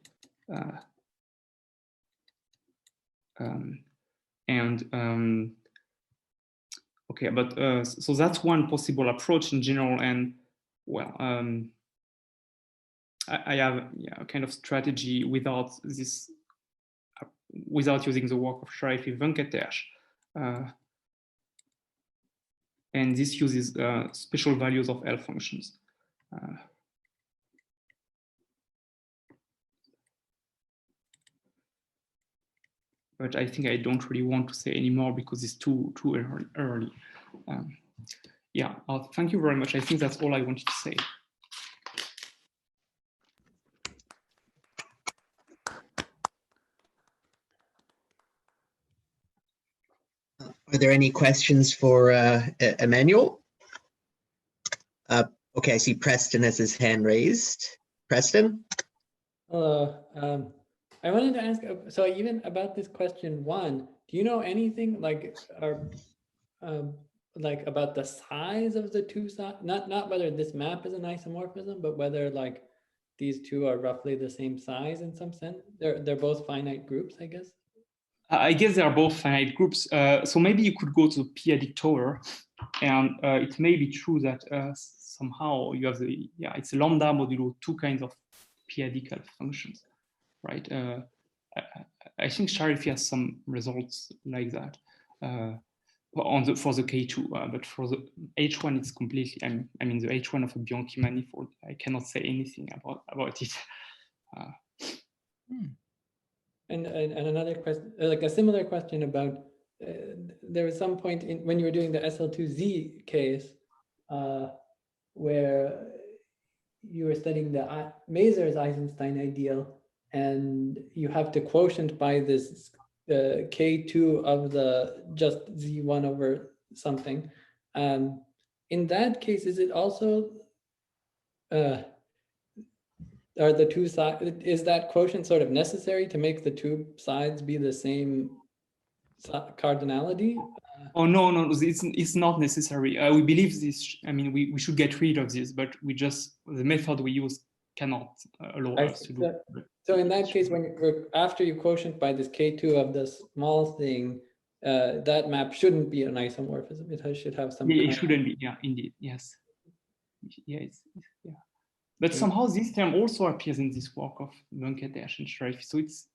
Okay, but so that's one possible approach in general, and well, I have a kind of strategy without using the work of Sharifi Venkatesh, and this uses special values of L functions. But I think I don't really want to say anymore because it's too early. Yeah, thank you very much. I think that's all I wanted to say. Are there any questions for Emmanuel? Okay, I see Preston has his hand raised. Preston? Hello. I wanted to ask, so even about this question 1, do you know anything like about the size of the two sides? Not whether this map is an isomorphism, but whether like these two are roughly the same size in some sense. They're both finite groups, I guess. I guess they are both finite groups. So maybe you could go to the p-adic tower, and it may be true that somehow you have it's a lambda modulo 2 kinds of p-adical functions, right? I think Sharifis has some results like that for the K2, but for the H1 it's completely. I mean the H1 of a Bianchi manifold. I cannot say anything about it. And another question, like a similar question about, there was some point when you were doing the SL2Z case where you were studying the Mazur's Eisenstein ideal, and you have to quotient by this K2 of the just Z1 over something. In that case, is it also, are the two sides, is that quotient sort of necessary to make the two sides be the same cardinality? Oh, no, it's not necessary. We believe this, I mean, we should get rid of this, but the method we use cannot allow us to do it. So in that case, after you quotient by this K2 of the small thing, that map shouldn't be an isomorphism. It should have some. Yeah, it shouldn't be. Yeah, indeed. Yes. Yeah, yeah. But somehow this term also appears in this work of Lecouturier and Sharifis. So it's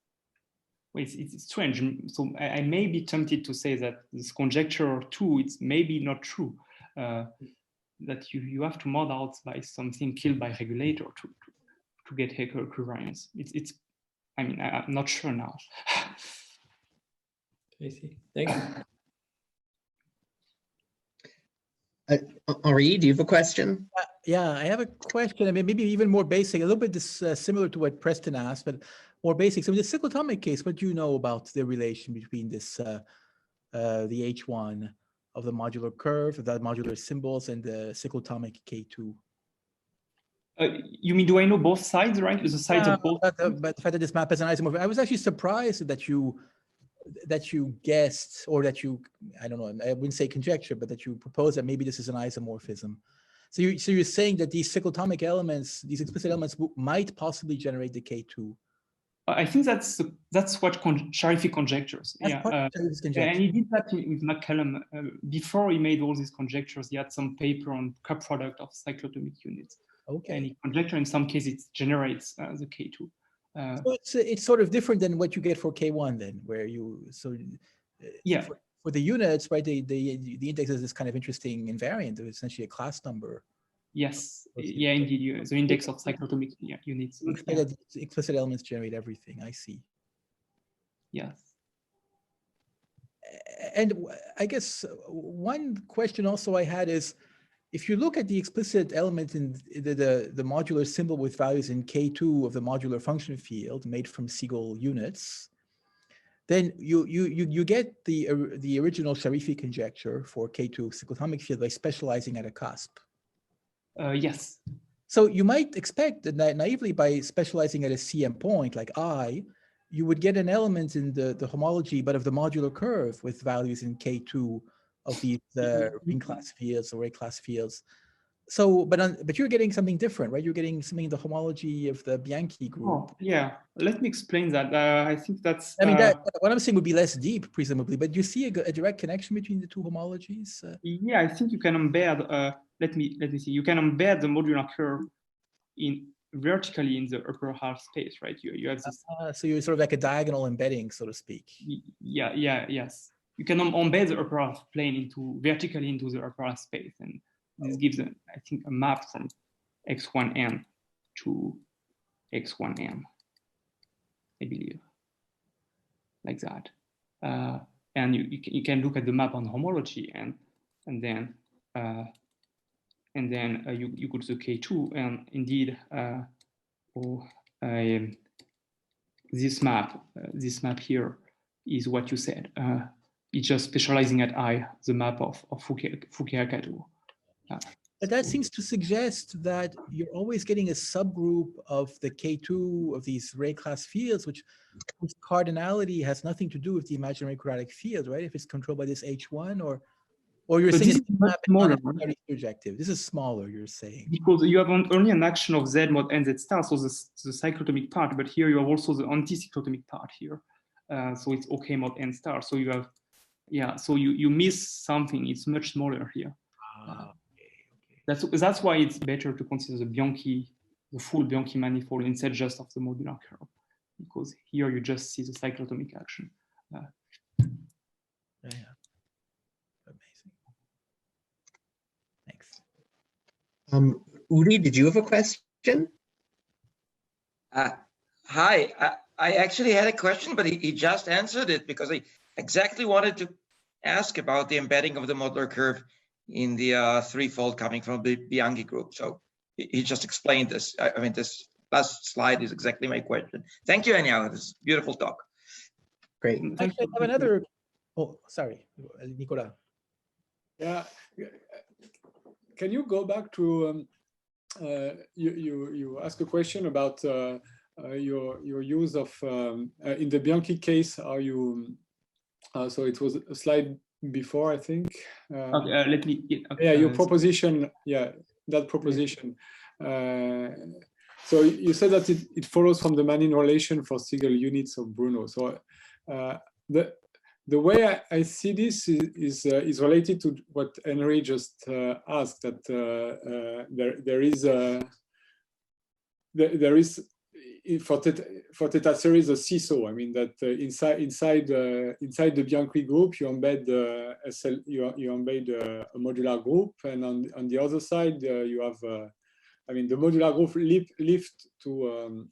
strange. So I may be tempted to say that this conjecture 2, it's maybe not true. That you have to mod out by something killed by regulator to get Haeckel covariance. It's. I mean, I'm not sure now. I see. Thank you. Henri, do you have a question? Yeah, I have a question. I mean, maybe even more basic, a little bit similar to what Preston asked, but more basic. So in the cyclotomic case, what do you know about the relation between this, the H1 of the modular curve, the modular symbols, and the cyclotomic K2? You mean, do I know both sides, right? The sides of both? But the fact that this map is an isomorphism, I was actually surprised that you guessed, or that you, I don't know, I wouldn't say conjecture, but that you proposed that maybe this is an isomorphism. So you're saying that these cyclotomic elements, these explicit elements, might possibly generate the K2. I think that's what Sharifi conjectures. That's conjecture. And he did that with McCallum. Before he made all these conjectures, he had some paper on co-product of cyclotomic units. Okay. And he conjecture in some cases it generates the K2. So it's sort of different than what you get for K1 then, where yeah. For the units, right? The index is this kind of interesting invariant. It's essentially a class number. Yes. Yeah, indeed. The index of cyclotomic units. You expect that the explicit elements generate everything. I see. Yes. And I guess one question also I had is, if you look at the explicit element in the modular symbol with values in K2 of the modular function field made from Siegel units, then you get the original Sharifi conjecture for K2 cyclotomic field by specializing at a cusp. Yes. So you might expect that naively, by specializing at a CM point like I, you would get an element in the homology, but of the modular curve with values in K2 of these ring class fields or A class fields. So, but you're getting something different, right? You're getting something in the homology of the Bianchi group. Oh, yeah. Let me explain that. I think that's. I mean, what I'm saying would be less deep, presumably. But do you see a direct connection between the two homologies? Yeah, I think you can embed. Let me see. You can embed the modular curve vertically in the upper half space, right? You have this. So you're sort of like a diagonal embedding, so to speak. Yes. You can embed the upper half plane vertically into the upper half space, and this gives, I think, a map from x1n to x1m, I believe, like that. And you can look at the map on homology, and then and then you go to the K2, and indeed, this map here is what you said. It's just specializing at I, the map of Fukuyakato. But that seems to suggest that you're always getting a subgroup of the K2 of these Ray class fields, which whose cardinality has nothing to do with the imaginary quadratic field, right? If it's controlled by this H1, or you're So saying this it's is much smaller, very surjective. This is smaller, you're saying. because you have only an action of Z mod n Z star, so the cyclotomic part, but here you have also the anti-cyclotomic part here. So it's OK mod n star. So you have, yeah, so you miss something. It's much smaller here. That's why it's better to consider the full Bianchi manifold instead just of the modular curve, because here you just see the cyclotomic action. Yeah. Amazing. Thanks. Uri, did you have a question? Hi, I actually had a question, but he just answered it, because I exactly wanted to ask about the embedding of the modular curve in the threefold coming from the Bianchi group. So he just explained this. I mean, this last slide is exactly my question. Thank you, anyhow. This is a beautiful talk. Great. Actually, I have another. Oh, sorry, Nicolas. Yeah. Can you go back to you asked a question about your use of in the Bianchi case? Are you so it was a slide before, I think. Okay, let me. Yeah, your proposition. Yeah, that proposition. So you said that it follows from the Manin relation for single units of Bruno. So the way I see this is related to what Henry just asked, that there is for theta series a seesaw. I mean that inside the Bianchi group you embed you embed a modular group, and on the other side you have I mean the modular group lift to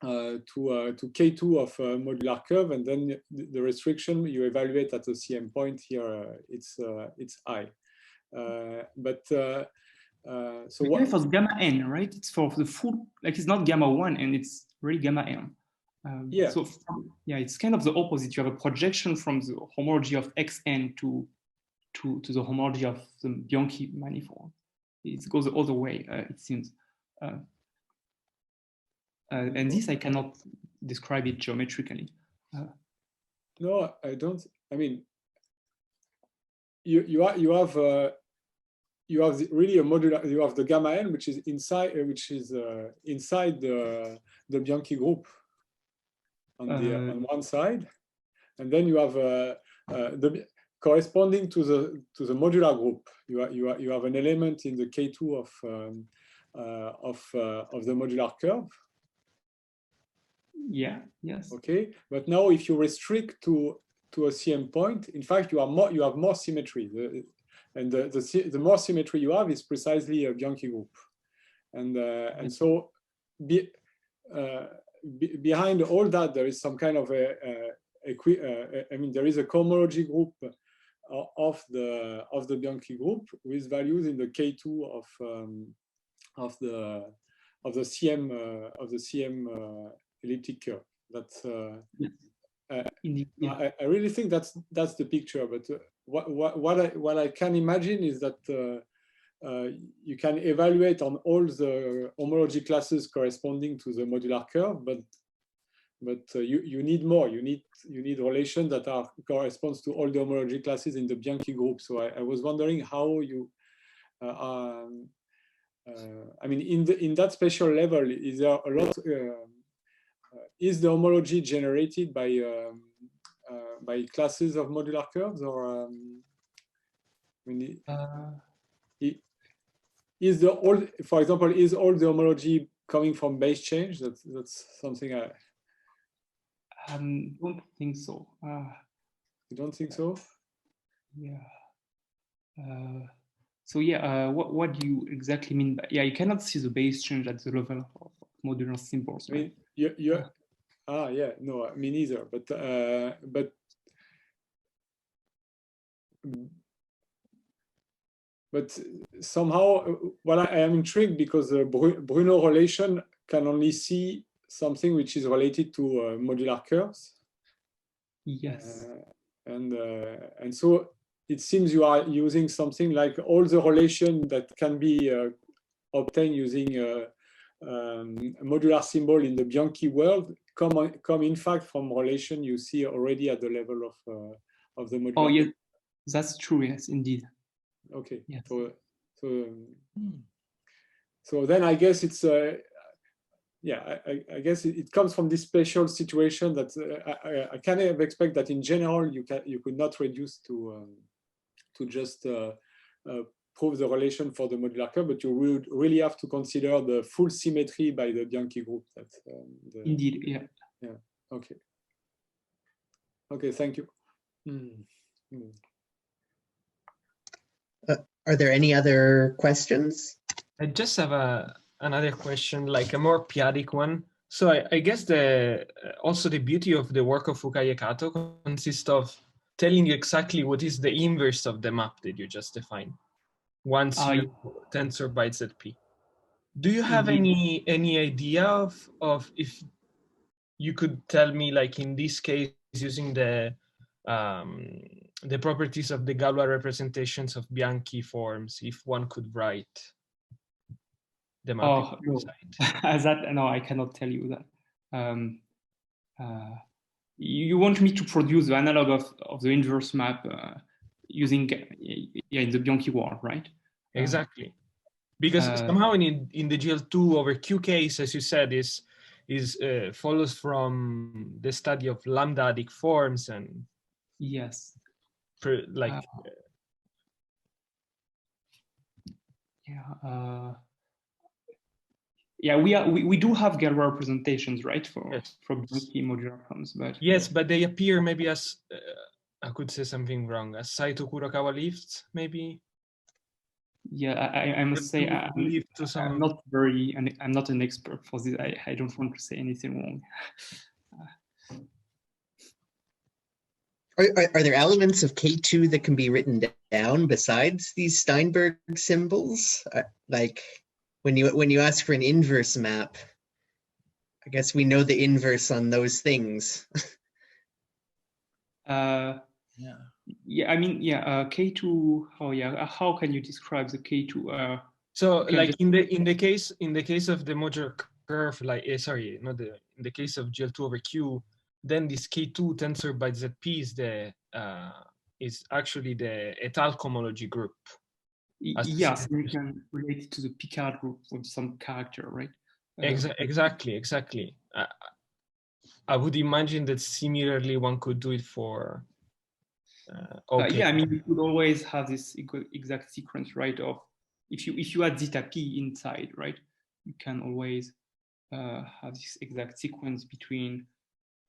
K2 of a modular curve, and then the restriction you evaluate at the CM point here, it's I. So what for gamma n, right? It's for the full, like it's not gamma 1 and it's really gamma n. Yeah. So yeah, it's kind of the opposite. You have a projection from the homology of xn to the homology of the Bianchi manifold. It goes the other way, it seems. And this I cannot describe it geometrically. No, I don't. I mean, you have really a modular. You have the gamma n, which is inside the Bianchi group on one side, and then you have the corresponding to the modular group. You have an element in the K2 of the modular curve. Yeah. Yes. Okay, but now if you restrict to a CM point, in fact you have more symmetry, and the more symmetry you have is precisely a Bianchi group, and so behind all that there is some kind of I mean there is a cohomology group of the Bianchi group with values in the K2 of the CM elliptic curve. That's I really think that's the picture. But what I can imagine is that you can evaluate on all the homology classes corresponding to the modular curve, but you need more. You need relations that corresponds to all the homology classes in the Bianchi group. So I was wondering how you. I mean, in that spatial level, is there a lot? Is the homology generated by classes of modular curves, or I mean, for example, is all the homology coming from base change? That's something I don't think so. You don't think so? Yeah. So yeah, what do you exactly mean by, yeah, you cannot see the base change at the level of modular symbols, right? I mean, yeah, no, me neither, but but somehow, well, I am intrigued because the Bruno relation can only see something which is related to modular curves. Yes. And so it seems you are using something like all the relation that can be obtained using a modular symbol in the Bianchi world come in fact from relation you see already at the level of the modular. Oh, yes, that's true. Yes, indeed. Okay. Yes. So then I guess it's yeah, I guess it comes from this special situation that I kind of expect that in general you could not reduce to just prove the relation for the modular curve, but you would really have to consider the full symmetry by the Bianchi group. That's indeed, yeah. Yeah. Okay. Okay. Thank you. Are there any other questions? I just have another question, like a more periodic one. So I guess also the beauty of the work of Fukai-Kato consists of telling you exactly what is the inverse of the map that you just defined once you tensor by ZP. Do you have any idea of if you could tell me, like in this case, using the properties of the Galois representations of Bianchi forms, if one could write the map that? No, I cannot tell you that. You want me to produce the analog of the inverse map using in the Bianchi world, right? Exactly, because somehow in the GL2 over Q case, as you said, is follows from the study of lambda-adic forms and yes, yeah, we do have Galois representations, right, for Bianchi modular forms, but yes, but they appear maybe as I could say something wrong, as Saito Kurokawa lifts, maybe. Yeah, I must say I'm not an expert for this. I don't want to say anything wrong. Are there elements of K2 that can be written down besides these Steinberg symbols? Like when you ask for an inverse map, I guess we know the inverse on those things. Yeah, I mean, yeah, K2. Oh, yeah. How can you describe the K2? So, like in the case of the modular curve, like in the case of GL2 over Q, then this K2 tensor by ZP is actually the étale cohomology group. Yes, you can relate it to the Picard group with some character, right? Exactly. I would imagine that similarly one could do it for. Okay. Yeah, I mean, you could always have this exact sequence, right? Of if you add zeta p inside, right, you can always have this exact sequence between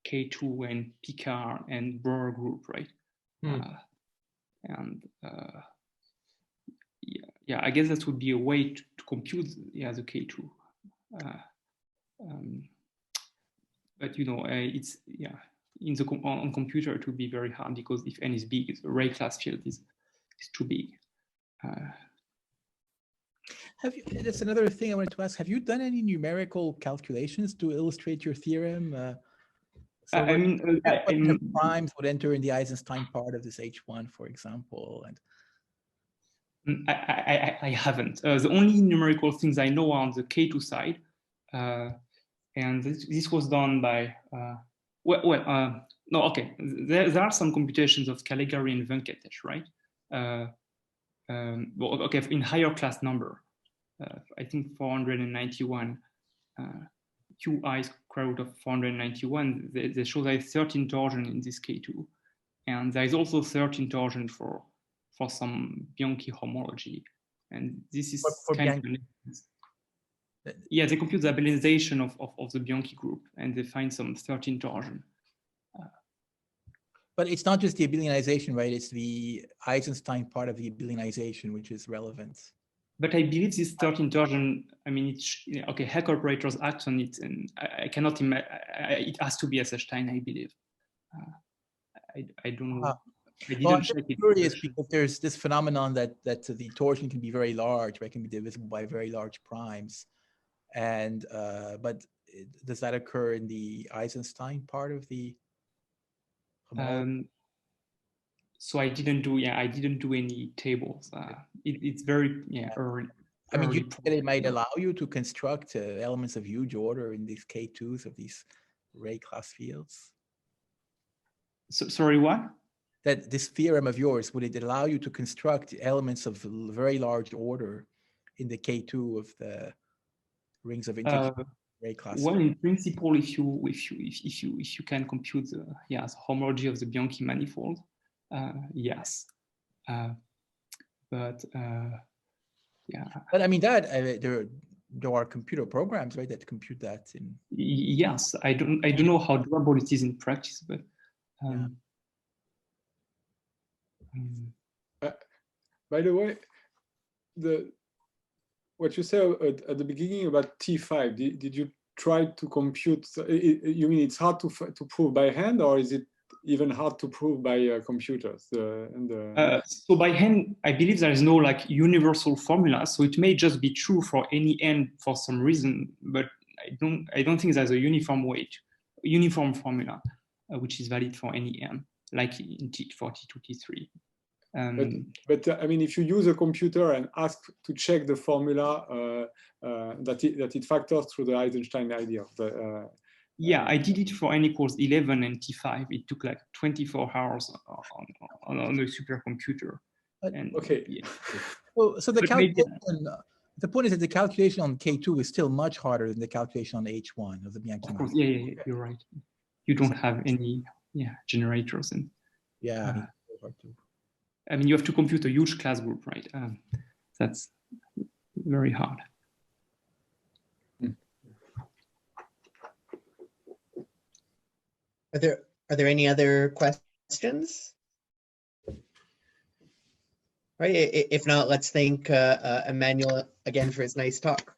K2 and Picard and Bohr group, right? Yeah, I guess that would be a way to compute the K2. But you know, it's on computer it would be very hard because if n is big, the array class field is too big. That's another thing I wanted to ask. Have you done any numerical calculations to illustrate your theorem? I mean, primes would enter in the Eisenstein part of this H1, for example. And I haven't. The only numerical things I know are on the K2 side, and this was done by. No, okay. There are some computations of Caligari and Venkatesh, right? Well, okay, in higher class number, I think 491. Qi square root of 491. They show there is 13 torsion in this K2, and there is also 13 torsion for some Bianchi homology, and this is for kind of. Yeah, they compute the abelianization of the Bianchi group, and they find some 13 torsion. But it's not just the abelianization, right? It's the Eisenstein part of the abelianization which is relevant. But I believe this 13 torsion, I mean, it's okay. Heck operators act on it, and I cannot imagine. It has to be Eisenstein, I believe. I don't know. Well, I'm didn't check it. curious because there's this phenomenon that the torsion can be very large, right? It can be divisible by very large primes, and but does that occur in the Eisenstein part of the homology? So I didn't do any tables. It's very early. I mean, you early said it might allow you to construct elements of huge order in these K2s of these ray class fields. So, sorry, what? That this theorem of yours, would it allow you to construct elements of very large order in the K2 of the rings of integer ray class? Well, in principle, if you can compute the homology of the Bianchi manifold, yes. But I mean that there are computer programs, right, that compute that in. Yes, I don't know how durable it is in practice, but. By the way, what you said at the beginning about T5, did you try to compute? You mean it's hard to prove by hand, or is it even hard to prove by computers? So by hand, I believe there is no like universal formula. So it may just be true for any n for some reason, but I don't think there's a uniform formula which is valid for any n, like in for T2, T3. But I mean, if you use a computer and ask to check the formula that it factors through the Eisenstein idea. I did it for n equals 11 and T5. It took like 24 hours on a supercomputer. Okay. Yeah. So the calculation, the point is that the calculation on K2 is still much harder than the calculation on H1 of the Bianchi. Of course, yeah, you're right. You don't have any generators and I mean, you have to compute a huge class group, right? That's very hard. Are there any other questions? Right. If not, let's thank Emmanuel again for his nice talk.